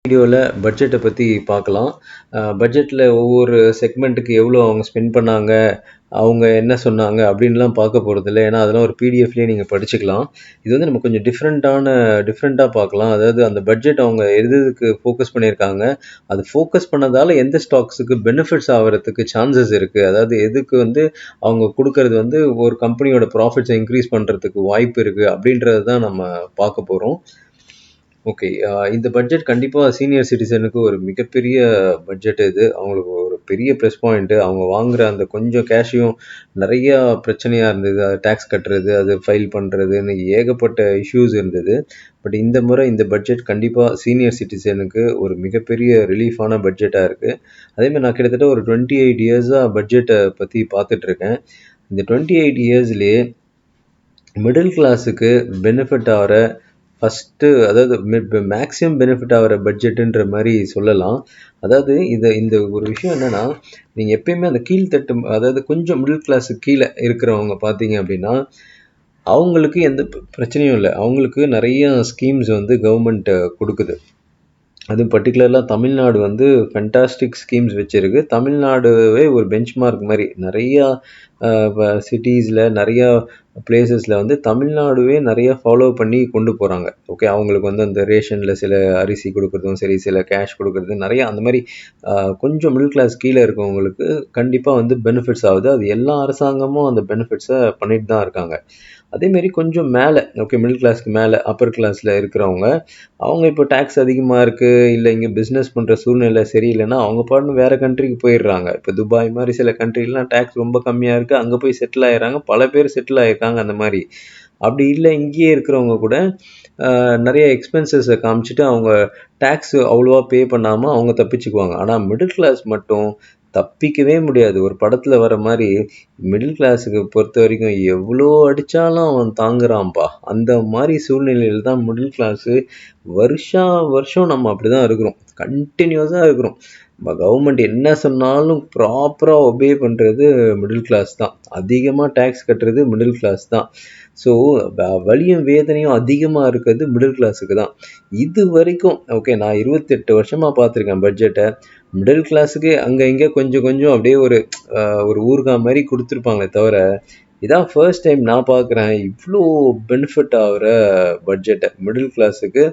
வீடியோவில் பட்ஜெட்டை பற்றி பார்க்கலாம். பட்ஜெட்டில் ஒவ்வொரு செக்மெண்ட்டுக்கு எவ்வளோ அவங்க ஸ்பெண்ட் பண்ணாங்க, அவங்க என்ன சொன்னாங்க அப்படின்லாம் பார்க்க போகிறதில்ல. ஏன்னா அதெல்லாம் ஒரு பிடிஎஃப்லேயே நீங்கள் படிச்சுக்கலாம். இது வந்து நம்ம கொஞ்சம் டிஃப்ரெண்ட்டாக பார்க்கலாம். அதாவது அந்த பட்ஜெட் அவங்க எதுக்கு ஃபோக்கஸ் பண்ணியிருக்காங்க, அது ஃபோக்கஸ் பண்ணதால் எந்த ஸ்டாக்ஸுக்கு பெனிஃபிட்ஸ் ஆகிறதுக்கு சான்சஸ் இருக்குது, அதாவது எதுக்கு வந்து அவங்க கொடுக்கறது வந்து ஒரு கம்பெனியோட ப்ராஃபிட்ஸை இன்க்ரீஸ் பண்ணுறதுக்கு வாய்ப்பு இருக்குது அப்படின்றது தான் நம்ம பார்க்க போகிறோம். ஓகே. இந்த பட்ஜெட் கண்டிப்பாக சீனியர் சிட்டிசனுக்கு ஒரு மிகப்பெரிய பட்ஜெட் இது. அவங்களுக்கு ஒரு பெரிய ப்ளஸ் பாயிண்ட்டு. அவங்க வாங்குற அந்த கொஞ்சம் கேஷையும் நிறையா பிரச்சனையாக இருந்தது. அது டேக்ஸ் கட்டுறது, அது ஃபைல் பண்ணுறதுன்னு ஏகப்பட்ட இஷ்யூஸ் இருந்தது. பட் இந்த முறை இந்த பட்ஜெட் கண்டிப்பாக சீனியர் சிட்டிசனுக்கு ஒரு மிகப்பெரிய ரிலீஃபான பட்ஜெட்டாக இருக்குது. அதேமாதிரி நான் கிட்டத்தட்ட ஒரு 28 இயர்ஸாக பட்ஜெட்டை பற்றி பார்த்துட்ருக்கேன். இந்த 28 இயர்ஸ்லேயே மிடில் கிளாஸுக்கு பெனிஃபிட் ஆகிற ஃபஸ்ட்டு, அதாவது மேக்ஸிமம் பெனிஃபிட் ஆகிற பட்ஜெட்டுன்ற மாதிரி சொல்லலாம். அதாவது இந்த ஒரு விஷயம் என்னென்னா, நீங்கள் எப்பயுமே அந்த கீழ்த்தட்டு, அதாவது கொஞ்சம் மிடில் கிளாஸுக்கு கீழே இருக்கிறவங்க பார்த்தீங்க அப்படின்னா, அவங்களுக்கு எந்த பிரச்சனையும் இல்லை. அவங்களுக்கு நிறைய ஸ்கீம்ஸ் வந்து கவர்மெண்ட் கொடுக்குது. அதுவும் பர்டிகுலர்லாம் தமிழ்நாடு வந்து ஃபென்டாஸ்டிக் ஸ்கீம்ஸ் வச்சுருக்கு. தமிழ்நாடுவே ஒரு பெஞ்ச்மார்க் மாதிரி நிறையா சிட்டிஸில், நிறையா பிளேசஸில் வந்து தமிழ்நாடுவே நிறையா ஃபாலோ பண்ணி கொண்டு போகிறாங்க. ஓகே, அவங்களுக்கு வந்து அந்த ரேஷனில் சில அரிசி கொடுக்குறதும் சரி, சில கேஷ் கொடுக்குறது, நிறையா அந்த மாதிரி கொஞ்சம் மிடில் கிளாஸ் கீழே இருக்கவங்களுக்கு கண்டிப்பாக வந்து பெனிஃபிட்ஸ் ஆகுது. அது எல்லா அரசாங்கமும் அந்த பெனிஃபிட்ஸை பண்ணிட்டு தான் இருக்காங்க. அதேமாரி கொஞ்சம் மேலே, ஓகே, மிடில் கிளாஸ்க்கு மேலே அப்பர் கிளாஸில் இருக்கிறவங்க, அவங்க இப்போ டேக்ஸ் அதிகமாக இருக்குது, இல்லை இங்கே பிஸ்னஸ் பண்ணுற சூழ்நிலை சரியில்லைன்னா அவங்க பாட்டுன்னு வேறு கண்ட்ரிக்கு போயிடுறாங்க. இப்போ துபாய் மாதிரி சில கண்ட்ரிலாம் டேக்ஸ் ரொம்ப கம்மியாக இருக்குது, அங்கே போய் செட்டில் ஆகிடுறாங்க. பல பேர் செட்டில் ஆகிருக்காங்க அந்த மாதிரி. அப்படி இல்லை, இங்கேயே இருக்கிறவங்க கூட நிறைய எக்ஸ்பென்சஸை காமிச்சிட்டு அவங்க டேக்ஸ் அவ்வளோவா பே பண்ணாமல் அவங்க தப்பிச்சுக்குவாங்க. ஆனால் மிடில் கிளாஸ் மட்டும் தப்பிக்கவே முடியாது. ஒரு படத்தில் வர மாதிரி மிடில் கிளாஸுக்கு பொறுத்த வரைக்கும் எவ்வளோ அடித்தாலும் அவன் தாங்குறான்ப்பா. அந்த மாதிரி சூழ்நிலையில் தான் மிடில் கிளாஸு வருஷம் நம்ம அப்படி தான் இருக்கிறோம், கண்டினியூஸாக இருக்கிறோம். நம்ம கவர்மெண்ட் என்ன சொன்னாலும் ப்ராப்பராக ஒபே பண்ணுறது மிடில் கிளாஸ் தான். அதிகமாக டேக்ஸ் கட்டுறது மிடில் கிளாஸ் தான். ஸோ வலியும் வேதனையும் அதிகமாக இருக்கிறது மிடில் கிளாஸுக்கு தான். இது வரைக்கும் ஓகே, நான் 28 வருஷமாக பார்த்துருக்கேன் பட்ஜெட்டை. மிடில் கிளாஸுக்கு அங்கே இங்கே கொஞ்சம் கொஞ்சம் அப்படியே ஒரு ஊறுகாய் மாதிரி கொடுத்துருப்பாங்களே தவிர, இதான் ஃபர்ஸ்ட் டைம் நான் பார்க்குறேன் இவ்வளோ பெனிஃபிட் ஆகிற பட்ஜெட்டை. மிடில் கிளாஸுக்கு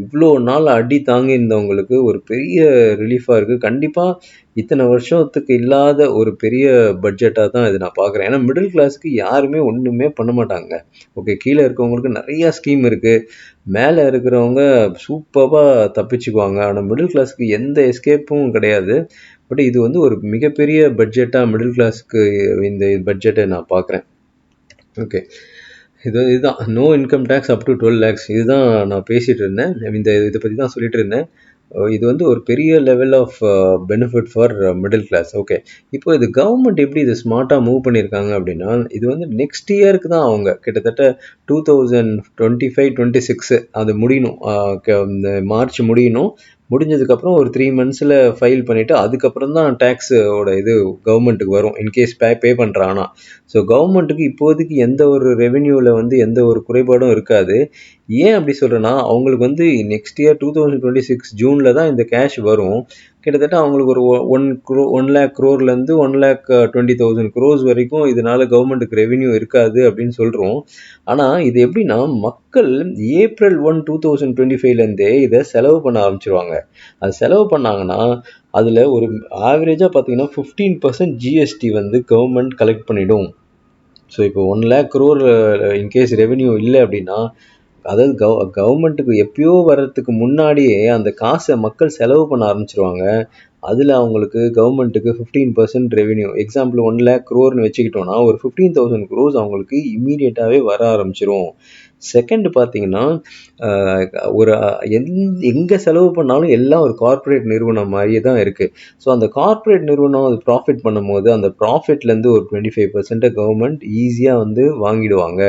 இவ்வளோ நாள் அடி தாங்கியிருந்தவங்களுக்கு ஒரு பெரிய ரிலீஃபாக இருக்குது. கண்டிப்பாக இத்தனை வருஷத்துக்கு இல்லாத ஒரு பெரிய பட்ஜெட்டாக தான் இது நான் பார்க்குறேன். ஏன்னா மிடில் கிளாஸுக்கு யாருமே ஒன்றுமே பண்ண மாட்டாங்க. ஓகே, கீழே இருக்கவங்களுக்கு நிறையா ஸ்கீம் இருக்குது, மேலே இருக்கிறவங்க சூப்பராக தப்பிச்சுக்குவாங்க. ஆனால் மிடில் கிளாஸுக்கு எந்த எஸ்கேப்பும் கிடையாது. பட் இது வந்து ஒரு மிகப்பெரிய பட்ஜெட்டாக மிடில் கிளாஸுக்கு இந்த பட்ஜெட்டை நான் பார்க்குறேன். ஓகே, இதுதான் no income tax up to 12 lakhs. இதுதான் நான் பேசிகிட்டு இருந்தேன். இதை பற்றி தான் சொல்லிட்டு இருந்தேன். இது வந்து ஒரு பெரிய level of benefit for middle class. Okay, இப்போ இது கவர்மெண்ட் எப்படி இது ஸ்மார்ட்டாக மூவ் பண்ணியிருக்காங்க அப்படின்னா, இது வந்து நெக்ஸ்ட் இயருக்கு தான் அவங்க கிட்டத்தட்ட 2025-26 அது முடியணும், இந்த மார்ச் முடியணும். முடிஞ்சதுக்கப்புறம் ஒரு 3 monthsல ஃபைல் பண்ணிவிட்டு அதுக்கப்புறம் தான் டேக்ஸோட இது கவர்மெண்ட்டுக்கு வரும், இன்கேஸ் பே பண்ணுறாங்கன்னா. ஸோ கவர்மெண்ட்டுக்கு இப்போதைக்கு எந்த ஒரு ரெவென்யூவில் வந்து எந்த ஒரு குறைபாடும் இருக்காது. ஏன் அப்படி சொல்கிறேன்னா, அவங்களுக்கு வந்து நெக்ஸ்ட் இயர் 2026 ஜூனில் தான் இந்த கேஷ் வரும். கிட்டத்தட்ட அவங்களுக்கு ஒரு 1 lakh crore-லேருந்து 1,20,000 crores வரைக்கும் இதனால் கவர்மெண்ட்டுக்கு ரெவென்யூ இருக்காது அப்படின்னு சொல்கிறோம். ஆனால் இது எப்படின்னா, மக்கள் April 1, 2025லேருந்தே இதை செலவு பண்ண ஆரம்பிச்சிருவாங்க. அது செலவு பண்ணாங்கன்னா அதில் ஒரு ஆவரேஜாக பார்த்தீங்கன்னா 15% ஜிஎஸ்டி வந்து கவர்மெண்ட் கலெக்ட் பண்ணிடும். ஸோ இப்போ 1 lakh crore இன்கேஸ் ரெவென்யூ இல்லை அப்படின்னா, அதாவது கவர்மெண்ட்டுக்கு எப்பயோ வர்றதுக்கு முன்னாடியே அந்த காசை மக்கள் செலவு பண்ண ஆரம்பிச்சிருவாங்க. அதில் அவங்களுக்கு கவர்மெண்ட்டுக்கு 15% ரெவென்யூ, எக்ஸாம்பிள் 1 lakh crore-னு வச்சுக்கிட்டோன்னா ஒரு 15,000 crores அவங்களுக்கு இம்மீடியட்டாகவே வர ஆரம்பிச்சிரும். செகண்ட் பார்த்தீங்கன்னா, ஒரு எங்கே செலவு பண்ணாலும் எல்லாம் ஒரு கார்ப்பரேட் நிறுவனம் மாதிரியே தான் இருக்குது. ஸோ அந்த கார்ப்பரேட் நிறுவனம் அது ப்ராஃபிட் பண்ணும்போது அந்த ப்ராஃபிட்லேருந்து ஒரு 25% கவர்மெண்ட் ஈஸியாக வந்து வாங்கிடுவாங்க.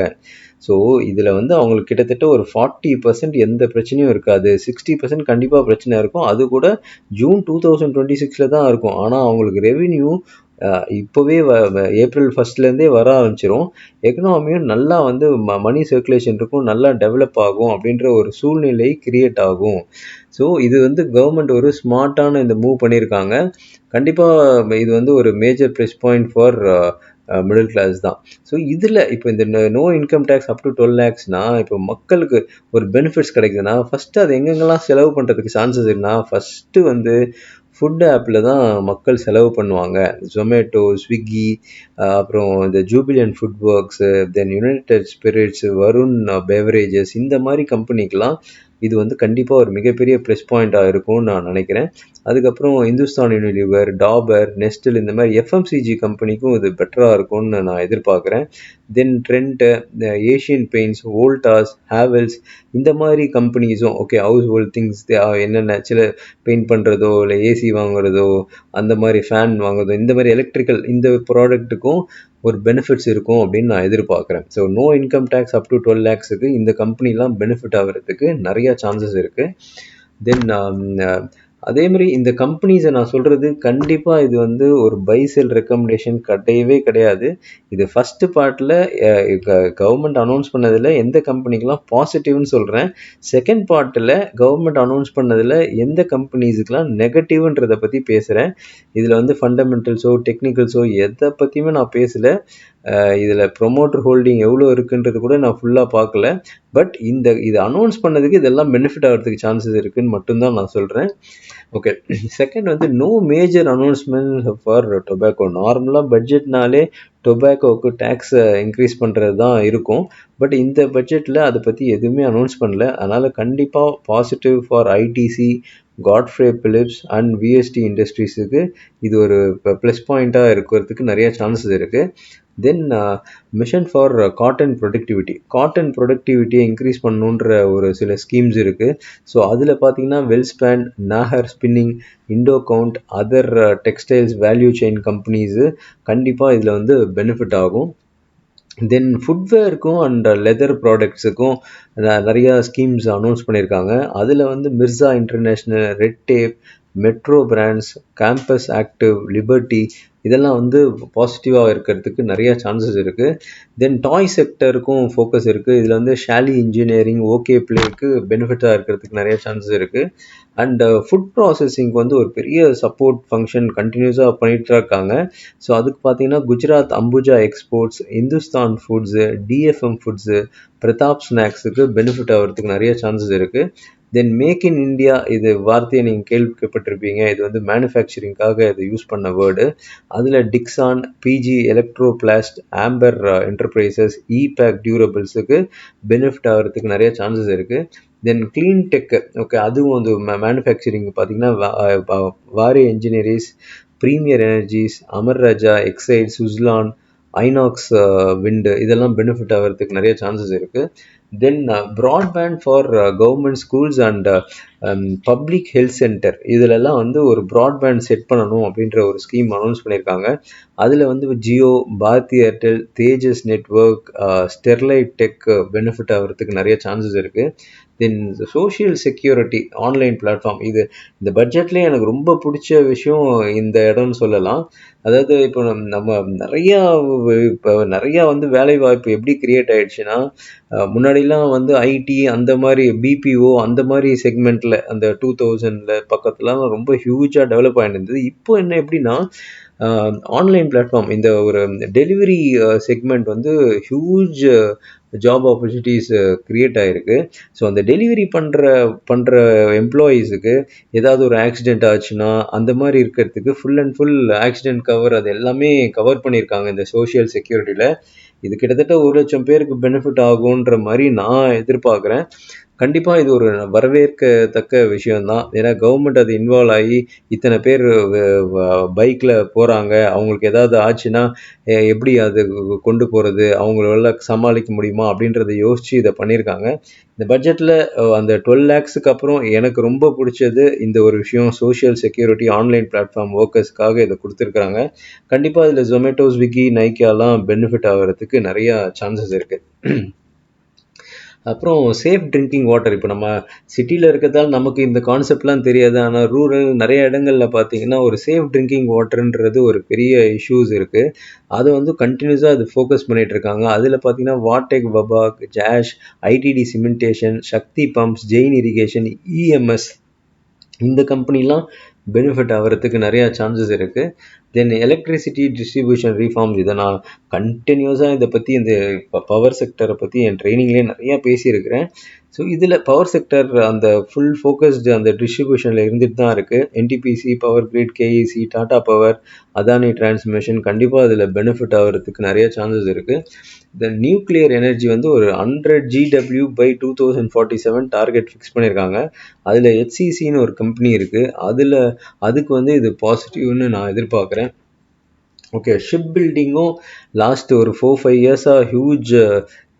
ஸோ இதில் வந்து அவங்களுக்கு கிட்டத்தட்ட ஒரு 40% எந்த பிரச்சனையும் இருக்காது. 60% கண்டிப்பாக பிரச்சனை இருக்கும். அது கூட ஜூன் 2026 தான் இருக்கும். ஆனால் அவங்களுக்கு ரெவென்யூ இப்போவே ஏப்ரல் ஃபர்ஸ்ட்லேருந்தே வர ஆரம்பிச்சிரும். எக்கனாமியும் நல்லா வந்து மணி சர்க்குலேஷன் இருக்கும், நல்லா டெவலப் ஆகும் அப்படின்ற ஒரு சூழ்நிலை கிரியேட் ஆகும். ஸோ இது வந்து கவர்மெண்ட் ஒரு ஸ்மார்ட்டான இந்த மூவ் பண்ணியிருக்காங்க. கண்டிப்பாக இது வந்து ஒரு major plus point for middle class தான். ஸோ இதில் இப்போ இந்த no income tax up to 12 lakhsனா இப்போ மக்களுக்கு ஒரு பெனிஃபிட்ஸ் கிடைக்குதுன்னா ஃபஸ்ட்டு அது எங்கெங்கெல்லாம் செலவு பண்ணுறதுக்கு சான்சஸ் இருக்குன்னா, ஃபஸ்ட்டு வந்து ஃபுட் ஆப்பில் தான் மக்கள் செலவு பண்ணுவாங்க. ஜொமேட்டோ, ஸ்விக்கி, அப்புறம் இந்த Jubilant food works, then United Spirits, Varun beverages, இந்த மாதிரி கம்பெனிக்கெலாம் இது வந்து கண்டிப்பாக ஒரு மிகப்பெரிய ப்ளஸ் பாயிண்ட்டாக இருக்கும்னு நான் நினைக்கிறேன். அதுக்கப்புறம் இந்துஸ்தான் யூனிலிவர், டாபர், நெஸ்டில், இந்த மாதிரி எஃப்எம்சிஜி கம்பெனிக்கும் இது பெட்டராக இருக்கும்னு நான் எதிர்பார்க்குறேன். Then Trent, Asian Paints, Voltas, Havells, இந்த மாதிரி கம்பெனிஸும் ஓகே ஹவுஸ் ஹோல்ட் திங்ஸ் என்னென்ன சில பெயிண்ட் பண்ணுறதோ இல்லை ஏசி வாங்குறதோ அந்த மாதிரி ஃபேன் வாங்குறதோ இந்த மாதிரி எலக்ட்ரிக்கல் இந்த ப்ராடக்ட்டுக்கும் ஒரு பெனிஃபிட்ஸ் இருக்கும் அப்படின்னு நான் எதிர்பார்க்குறேன். So no income tax up to 12 lakhsக்கு இந்த கம்பெனிலாம் பெனிஃபிட் ஆகிறதுக்கு நிறையா சான்சஸ் இருக்குது. தென் அதே மாதிரி இந்த கம்பெனிஸை நான் சொல்கிறது கண்டிப்பாக இது வந்து ஒரு பை செல் ரெக்கமெண்டேஷன் கிடையவே கிடையாது. இது ஃபஸ்ட்டு பார்ட்டில் கவர்மெண்ட் அனௌன்ஸ் பண்ணதில் எந்த கம்பெனிக்கெலாம் பாசிட்டிவ்னு சொல்கிறேன். செகண்ட் பார்ட்டில் கவர்மெண்ட் அனௌன்ஸ் பண்ணதில் எந்த கம்பெனிஸுக்கெலாம் நெகட்டிவ்ன்றதை பற்றி பேசுகிறேன். இதில் வந்து ஃபண்டமெண்டல்ஸோ டெக்னிக்கல்ஸோ எதை பற்றியுமே நான் பேசலை. இதில் ப்ரொமோட்டர் ஹோல்டிங் எவ்வளோ இருக்குன்றது கூட நான் ஃபுல்லாக பார்க்கல. பட் இது அனௌன்ஸ் பண்ணதுக்கு இதெல்லாம் பெனிஃபிட் ஆகிறதுக்கு சான்சஸ் இருக்குதுன்னு மட்டும்தான் நான் சொல்கிறேன். ஓகே, செகண்ட் வந்து no major announcement for tobacco. நார்மலாக பட்ஜெட்னாலே டொபாக்கோவுக்கு டேக்ஸை இன்க்ரீஸ் பண்ணுறது தான் இருக்கும். பட் இந்த பட்ஜெட்டில் அதை பற்றி எதுவுமே அனௌன்ஸ் பண்ணல. அதனால் கண்டிப்பாக positive for ITC, Godfrey Phillips and VST இண்டஸ்ட்ரீஸுக்கு இது ஒரு ப்ளஸ் பாயிண்ட்டாக இருக்கிறதுக்கு நிறைய சான்சஸ் இருக்குது. தென் மிஷன் ஃபார் காட்டன் ப்ரொடக்டிவிட்டியை இன்க்ரீஸ் பண்ணணுன்ற ஒரு சில ஸ்கீம்ஸ் இருக்குது. ஸோ அதில் பார்த்தீங்கன்னா Welspun, Nahar spinning, Indo Count, other textiles value chain companies கண்டிப்பாக இதில் வந்து பெனிஃபிட் ஆகும். தென் ஃபுட்வேருக்கும் அண்ட் லெதர் ப்ராடக்ட்ஸுக்கும் நிறையா ஸ்கீம்ஸ் அனௌன்ஸ் பண்ணியிருக்காங்க. அதில் வந்து Mirza International, Red Tape, Metro Brands, Campus Active, Liberty, இதெல்லாம் வந்து பாசிட்டிவாக இருக்கிறதுக்கு நிறைய சான்சஸ் இருக்குது. தென் டாய் செக்டருக்கும் ஃபோக்கஸ் இருக்குது. இதில் வந்து ஷாலி இன்ஜினியரிங், ஓகே பிளேக்கு பெனிஃபிட்டாக இருக்கிறதுக்கு நிறைய சான்சஸ் இருக்குது. அண்ட் ஃபுட் ப்ராசஸிங்க்கு வந்து ஒரு பெரிய சப்போர்ட் ஃபங்க்ஷன் கண்டினியூஸாக பண்ணிட்டு தான் இருக்காங்க. ஸோ அதுக்கு பார்த்தீங்கன்னா Gujarat Ambuja exports, Hindustan foods, DFM foods, Prataap ஸ்நாக்ஸுக்கு பெனிஃபிட் ஆகிறதுக்கு நிறைய சான்சஸ் இருக்குது. தென் மேக் இன் இண்டியா, இது வார்த்தையை நீங்கள் கேள்விப்பட்டிருப்பீங்க. இது வந்து மேனுஃபேக்சரிங்காக இது யூஸ் பண்ண வேர்டு. அதில் Dixon, PG Electroplast, Amber Enterprises, EPACK டியூரபிள்ஸுக்கு பெனிஃபிட் ஆகிறதுக்கு நிறைய சான்சஸ் இருக்குது. தென் கிளீன் டெக்கு, ஓகே, அதுவும் வந்து மேனுஃபேக்சரிங் பார்த்தீங்கன்னா Waaree energies, Premier Energies, Amara Raja, Exide, Suzlon, Inox wind, இதெல்லாம் பெனிஃபிட் ஆகிறதுக்கு நிறைய சான்சஸ் இருக்குது. Then broadband for government schools and public health centre, இதிலெல்லாம் வந்து ஒரு ப்ராட்பேண்ட் செட் பண்ணணும் அப்படின்ற ஒரு ஸ்கீம் அனௌன்ஸ் பண்ணியிருக்காங்க. அதில் வந்து ஜியோ, பாரதி ஏர்டெல், தேஜஸ் நெட்வொர்க், ஸ்டெர்லைட் டெக் பெனிஃபிட் ஆகிறதுக்கு நிறைய சான்சஸ் இருக்குது. தென் சோஷியல் செக்யூரிட்டி ஆன்லைன் பிளாட்ஃபார்ம், இது இந்த பட்ஜெட்லேயே எனக்கு ரொம்ப பிடிச்ச விஷயம் இந்த இடம்னு சொல்லலாம். அதாவது இப்போ நம்ம நிறையா வந்து வேலை வாய்ப்பு எப்படி கிரியேட் ஆகிடுச்சுன்னா, முன்னாடிலாம் வந்து ஐடி அந்த மாதிரி பிபிஓ அந்த மாதிரி செக்மெண்ட்டில் அந்த 2000 பக்கத்துலாம் ரொம்ப ஹியூஜாக டெவலப் ஆகிட்டு இருந்தது. இப்போ என்ன எப்படின்னா ஆன்லைன் பிளாட்ஃபார்ம், இந்த ஒரு டெலிவரி செக்மெண்ட் வந்து ஹியூஜ் ஜாப் ஆப்பர்ச்சுனிட்டிஸ் கிரியேட் ஆகிருக்கு. ஸோ அந்த டெலிவரி பண்ணுற எம்ப்ளாயீஸுக்கு ஏதாவது ஒரு ஆக்சிடெண்ட் ஆச்சுன்னா அந்த மாதிரி இருக்கிறதுக்கு full and full accident cover அது எல்லாமே கவர் பண்ணியிருக்காங்க இந்த சோஷியல் செக்யூரிட்டியில். இது கிட்டத்தட்ட 1,00,000 பேருக்கு பெனிஃபிட் ஆகுன்ற மாதிரி நான் எதிர்பார்க்குறேன். கண்டிப்பாக இது ஒரு வரவேற்கத்தக்க விஷயம்தான். ஏன்னா கவர்மெண்ட் அது இன்வால்வ் ஆகி இத்தனை பேர் பைக்கில் போகிறாங்க, அவங்களுக்கு ஏதாவது ஆச்சுன்னா எப்படி அது கொண்டு போகிறது, அவங்களால சமாளிக்க முடியுமா அப்படின்றத யோசித்து இதை பண்ணியிருக்காங்க. இந்த பட்ஜெட்டில் அந்த 12 lakhsக்கு அப்புறம் எனக்கு ரொம்ப பிடிச்சது இந்த ஒரு விஷயம், சோஷியல் செக்யூரிட்டி ஆன்லைன் பிளாட்ஃபார்ம் ஒர்க்கர்ஸ்க்காக இதை கொடுத்துருக்குறாங்க. கண்டிப்பாக இதில் ஜொமேட்டோ, ஸ்விக்கி, நைக்காலாம் பெனிஃபிட் ஆகிறதுக்கு நிறையா சான்சஸ் இருக்குது. அப்புறம் சேஃப் ட்ரிங்கிங் வாட்டர். இப்போ நம்ம சிட்டியில் இருக்கிறதால நமக்கு இந்த கான்செப்ட்லாம் தெரியாது. ஆனால் ரூரல் நிறைய இடங்கள்ல பார்த்தீங்கன்னா ஒரு சேஃப் ட்ரிங்கிங் வாட்டர்ன்றது ஒரு பெரிய இஷ்யூஸ் இருக்குது. அதை வந்து கண்டினியூஸாக அது ஃபோக்கஸ் பண்ணிட்டு இருக்காங்க. அதில் பார்த்தீங்கன்னா வாட்டெக் வபாக், ஜாஷ், ஐடிடி சிமெண்டேஷன், சக்தி பம்ப்ஸ், ஜெயின் இரிகேஷன், இஎம்எஸ், இந்த கம்பெனிலாம் பெனிஃபிட் ஆகிறதுக்கு நிறையா சான்சஸ் இருக்குது. தென் எலக்ட்ரிசிட்டி டிஸ்ட்ரிபியூஷன் ரீஃபார்ம்ஸ், இதை நான் கண்டினியூஸாக இதை பற்றி இந்த பவர் செக்டரை பற்றி என் ட்ரைனிங்லேயே நிறையா பேசியிருக்கிறேன். ஸோ இதில் பவர் செக்டர் அந்த ஃபுல் ஃபோக்கஸ்டு அந்த டிஸ்ட்ரிபியூஷனில் இருந்துட்டு தான் இருக்குது. NTPC, power grid, KEC, Tata power, Adani transmission கண்டிப்பாக அதில் பெனிஃபிட் ஆகிறதுக்கு நிறைய சான்சஸ் இருக்குது. இந்த நியூக்ளியர் எனர்ஜி வந்து ஒரு 100 GW by 2047 டார்கெட் ஃபிக்ஸ் பண்ணியிருக்காங்க. அதில் ஹெச்சிசின்னு ஒரு கம்பெனி இருக்குது. அதுக்கு வந்து இது பாசிட்டிவ்னு நான் எதிர்பார்க்குறேன். ஓகே, ஷிப் பில்டிங்கும் லாஸ்ட் ஒரு 4-5 இயர்ஸாக ஹியூஜ்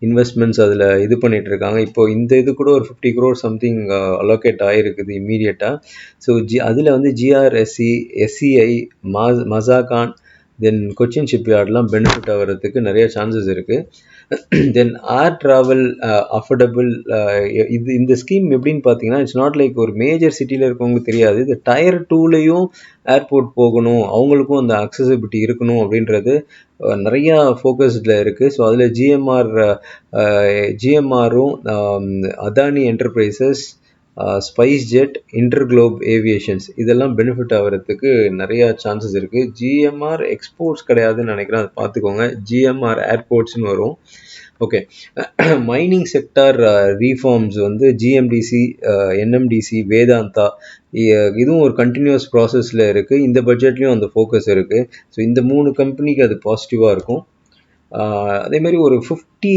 இன்வெஸ்ட்மெண்ட்ஸ் அதில் இது பண்ணிட்டு இருக்காங்க. இப்போ இந்த இது கூட ஒரு 50 crore சம்திங் அலோகேட் ஆகிருக்குது இம்மீடியட்டாக. ஸோ அதில் வந்து ஜிஆர்எஸ்சி, எஸ்சிஐ, மசாகான், தென் கொச்சின் ஷிப்யார்ட்லாம் பெனிஃபிட் ஆகிறதுக்கு நிறைய சான்சஸ் இருக்குது. தென் ஏர் ட்ராவல் அஃபோர்டபுள், இந்த ஸ்கீம் எப்படின்னு பார்த்தீங்கன்னா இட்ஸ் நாட் லைக் ஒரு மேஜர் சிட்டியில் இருக்கவங்களுக்கு தெரியாது. இது டயர் 2லையும் ஏர்போர்ட் போகணும், அவங்களுக்கும் அந்த அக்சசிபிலிட்டி இருக்கணும் அப்படின்றது நிறையா ஃபோக்கஸ்டில் இருக்குது. ஸோ அதில் ஜிஎம்ஆரும் Adani enterprises, SpiceJet, InterGlobe aviations இதெல்லாம் பெனிஃபிட் ஆகிறதுக்கு நிறையா சான்சஸ் இருக்குது. ஜிஎம்ஆர் எக்ஸ்போர்ட்ஸ் கிடையாதுன்னு நினைக்கிறேன், அதை பார்த்துக்கோங்க. ஜிஎம்ஆர் ஏர்போர்ட்ஸ்னு வரும். ஓகே, மைனிங் செக்டார் ரீஃபார்ம்ஸ் வந்து ஜிஎம்டிசி, என்எம்டிசி, வேதாந்தா, இதுவும் ஒரு கண்டினியூஸ் ப்ராசஸில் இருக்குது. இந்த பட்ஜெட்லேயும் அந்த ஃபோக்கஸ் இருக்குது. ஸோ இந்த 3 கம்பெனிக்கு அது பாசிட்டிவாக இருக்கும். அதேமாதிரி ஒரு 50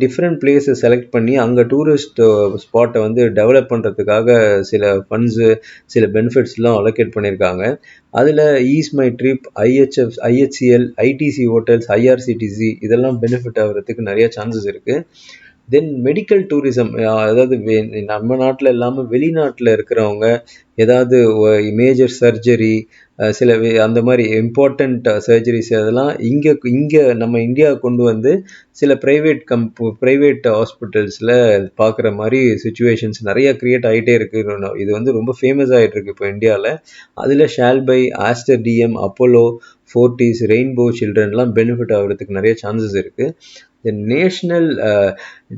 டிஃப்ரெண்ட் பிளேஸை செலக்ட் பண்ணி அங்கே டூரிஸ்ட் ஸ்பாட்டை வந்து டெவலப் பண்ணுறதுக்காக சில ஃபண்ட்ஸு, சில பெனிஃபிட்ஸ்லாம் அலோகேட் பண்ணியிருக்காங்க. அதில் ease my trip, IHCL, ITC hotels, IRCTC இதெல்லாம் பெனிஃபிட் ஆகிறதுக்கு நிறைய சான்சஸ் இருக்குது. தென் மெடிக்கல் டூரிசம், அதாவது நம்ம நாட்டில் இல்லாமல் வெளிநாட்டில் இருக்கிறவங்க ஏதாவது மேஜர் சர்ஜரி, சில அந்த மாதிரி இம்பார்ட்டண்ட் சர்ஜரிஸ் அதெல்லாம் இங்கே நம்ம இந்தியா கொண்டு வந்து சில ப்ரைவேட் ஹாஸ்பிட்டல்ஸில் பார்க்குற மாதிரி சுச்சுவேஷன்ஸ் நிறையா க்ரியேட் ஆகிட்டே இருக்குது. இது வந்து ரொம்ப ஃபேமஸ் ஆகிட்டு இருக்கு இப்போ இந்தியாவில். அதில் Shalby, Aster DM, Apollo, Fortis, Rainbow சில்ட்ரன்லாம் பெனிஃபிட் ஆகிறதுக்கு நிறைய சான்சஸ் இருக்குது. த நேஷ்னல்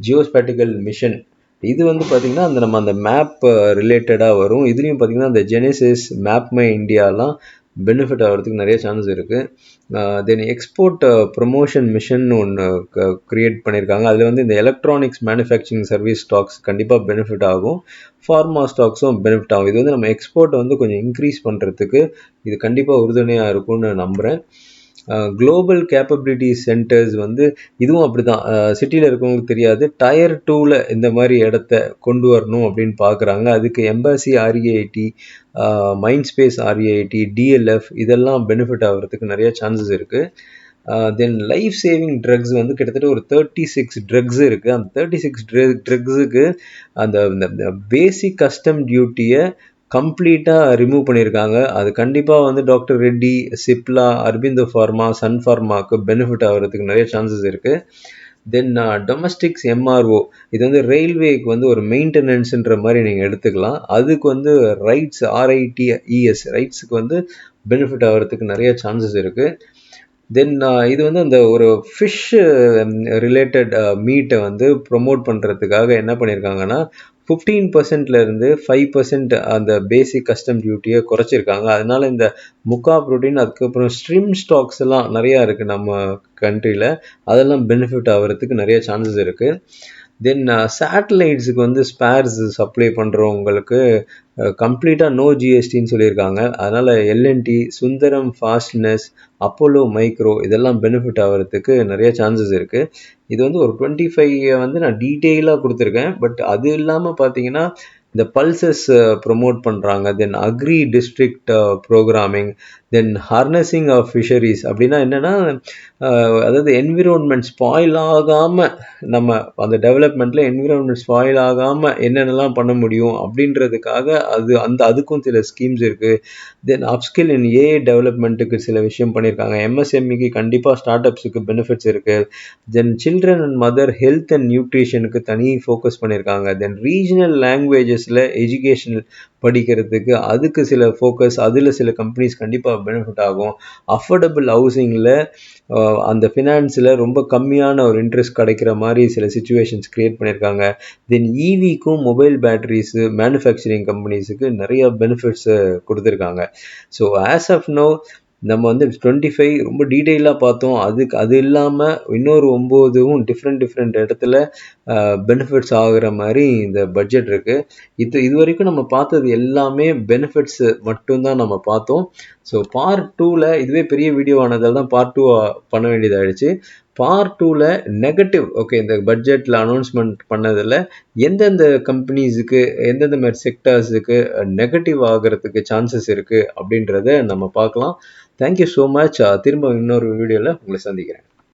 ஜியோஸ்பேட்டிக்கல் மிஷன், இது வந்து பார்த்திங்கன்னா நம்ம அந்த மேப் ரிலேட்டடாக வரும். இதுலேயும் பார்த்திங்கன்னா அந்த ஜெனசிஸ், மேப் மை இந்தியாலாம் பெனிஃபிட் ஆகிறதுக்கு நிறைய சான்சஸ் இருக்குது. தென் எக்ஸ்போர்ட் ப்ரொமோஷன் மிஷன் ஒன்று க்ரியேட் பண்ணியிருக்காங்க. அதில் வந்து இந்த எலக்ட்ரானிக்ஸ் மேனுஃபேக்சரிங் சர்வீஸ் ஸ்டாக்ஸ் கண்டிப்பாக பெனிஃபிட் ஆகும். ஃபார்மா ஸ்டாக்ஸும் பெனிஃபிட் ஆகும். இது வந்து நம்ம எக்ஸ்போர்ட்டை வந்து கொஞ்சம் இன்க்ரீஸ் பண்ணுறதுக்கு இது கண்டிப்பாக உறுதுணையாக இருக்கும்னு நம்புகிறேன். குளோபல் கேப்பபிலிட்டி சென்டர்ஸ் வந்து இதுவும் அப்படி தான், சிட்டியில் இருக்கவங்களுக்கு தெரியாது. டயர் 2ல் இந்த மாதிரி இடத்த கொண்டு வரணும் அப்படின்னு பார்க்குறாங்க. அதுக்கு embassy REIT, mind space REIT, DLF இதெல்லாம் பெனிஃபிட் ஆகிறதுக்கு நிறைய சான்சஸ் இருக்குது. தென் லைஃப் சேவிங் ட்ரக்ஸ் வந்து கிட்டத்தட்ட ஒரு 36 ட்ரக்ஸ் இருக்குது. அந்த 36 ட்ரக்ஸுக்கு அந்த பேசிக் கஸ்டம் டியூட்டியை கம்ப்ளீட்டாக ரிமூவ் பண்ணியிருக்காங்க. அது கண்டிப்பாக வந்து doctor Reddy, Cipla, Aurobindo pharma, sun ஃபார்மாவுக்கு பெனிஃபிட் ஆகிறதுக்கு நிறைய சான்சஸ் இருக்குது. தென் டொமஸ்டிக்ஸ் எம்ஆர்ஓ, இது வந்து ரயில்வேக்கு வந்து ஒரு மெயின்டெனன்ஸுன்ற மாதிரி நீங்கள் எடுத்துக்கலாம். அதுக்கு வந்து ரைட்ஸ், RITES ரைட்ஸுக்கு வந்து பெனிஃபிட் ஆகிறதுக்கு நிறைய சான்சஸ் இருக்குது. தென் இது வந்து அந்த ஒரு ஃபிஷ் ரிலேட்டட் மீட்டை வந்து ப்ரொமோட் பண்ணுறதுக்காக என்ன பண்ணியிருக்காங்கன்னா 15%லேருந்து 5% அந்த பேசிக் கஸ்டம் டியூட்டியை குறைச்சிருக்காங்க. அதனால இந்த முக்கா ப்ரோட்டீன், அதுக்கப்புறம் ஸ்ட்ரிம் ஸ்டாக்ஸ் எல்லாம் நிறையா இருக்குது நம்ம கண்ட்ரியில், அதெல்லாம் பெனிஃபிட் ஆகிறதுக்கு நிறைய சான்சஸ் இருக்குது. தென் சேட்டலைட்ஸுக்கு வந்து ஸ்பேர்ஸ் சப்ளை பண்ணுறவங்களுக்கு கம்ப்ளீட்டாக நோ ஜிஎஸ்டின்னு சொல்லியிருக்காங்க. அதனால் L and T, Sundaram Fasteners, Apollo Micro இதெல்லாம் பெனிஃபிட் ஆகிறதுக்கு நிறைய சான்சஸ் இருக்குது. இது வந்து ஒரு 25 வந்து நான் டீட்டெயிலாக கொடுத்துருக்கேன். பட் அது இல்லாமல் பார்த்தீங்கன்னா இந்த பல்சஸ் ப்ரொமோட் பண்ணுறாங்க. Then agri district programming, then harnessing of fisheries. அப்படின்னா என்னென்னா, அதாவது என்விரான்மெண்ட் ஸ்பாயில் ஆகாமல், நம்ம அந்த டெவலப்மெண்ட்டில் என்விரான்மெண்ட் ஸ்பாயில் ஆகாமல் என்னென்னலாம் பண்ண முடியும் அப்படின்றதுக்காக அதுக்கும் சில ஸ்கீம்ஸ் இருக்குது. தென் அப்ஸ்கில் இன் ஏஐ டெவலப்மெண்ட்டுக்கு சில விஷயம் பண்ணியிருக்காங்க. எம்எஸ்எம்இக்கு கண்டிப்பாக ஸ்டார்ட் அப்ஸுக்கு பெனிஃபிட்ஸ் இருக்குது. Then children and mother health and நியூட்ரிஷனுக்கு தனி ஃபோக்கஸ் பண்ணியிருக்காங்க. தென் ரீஜனல் லாங்குவேஜஸில் எஜுகேஷனல் படிக்கிறதுக்கு அதுக்கு சில ஃபோக்கஸ், அதில் சில கம்பெனிஸ் கண்டிப்பாக பெனிஃபிட் ஆகும். அஃபோர்டபுள் ஹவுசிங்கில் அந்த ஃபினான்ஸில் ரொம்ப கம்மியான ஒரு இன்ட்ரெஸ்ட் கிடைக்கிற மாதிரி சில சுச்சுவேஷன்ஸ் க்ரியேட் பண்ணியிருக்காங்க. தென் ஈவிக்கும் மொபைல் பேட்டரிஸு மேனுஃபேக்சரிங் கம்பெனிஸுக்கு நிறைய பெனிஃபிட்ஸை கொடுத்துருக்காங்க. ஸோ ஆஸ் ஆஃப் நோ நம்ம வந்து 25 ரொம்ப டீட்டெயிலாக பார்த்தோம். அது இல்லாமல் இன்னொரு 9வும் டிஃப்ரெண்ட் இடத்துல பெனிஃபிட்ஸ் ஆகுற மாதிரி இந்த பட்ஜெட் இருக்குது. இது வரைக்கும் நம்ம பார்த்தது எல்லாமே பெனிஃபிட்ஸு மட்டும்தான் நம்ம பார்த்தோம். ஸோ பார்ட் 2ல் இதுவே பெரிய வீடியோ ஆனதால் தான் பார்ட் 2 பண்ண வேண்டியதாகிடுச்சு. பார்ட் 2ல் நெகட்டிவ், ஓகே, இந்த பட்ஜெட்டில் அனௌன்ஸ்மெண்ட் பண்ணதில் எந்தெந்த கம்பெனிஸுக்கு, எந்தெந்த மாதிரி செக்டர்ஸுக்கு நெகட்டிவ் ஆகிறதுக்கு சான்சஸ் இருக்குது அப்படின்றத நம்ம பார்க்கலாம். Thank you so much. திரும்ப இன்னொரு வீடியோவில் உங்களை சந்திக்கிறேன்.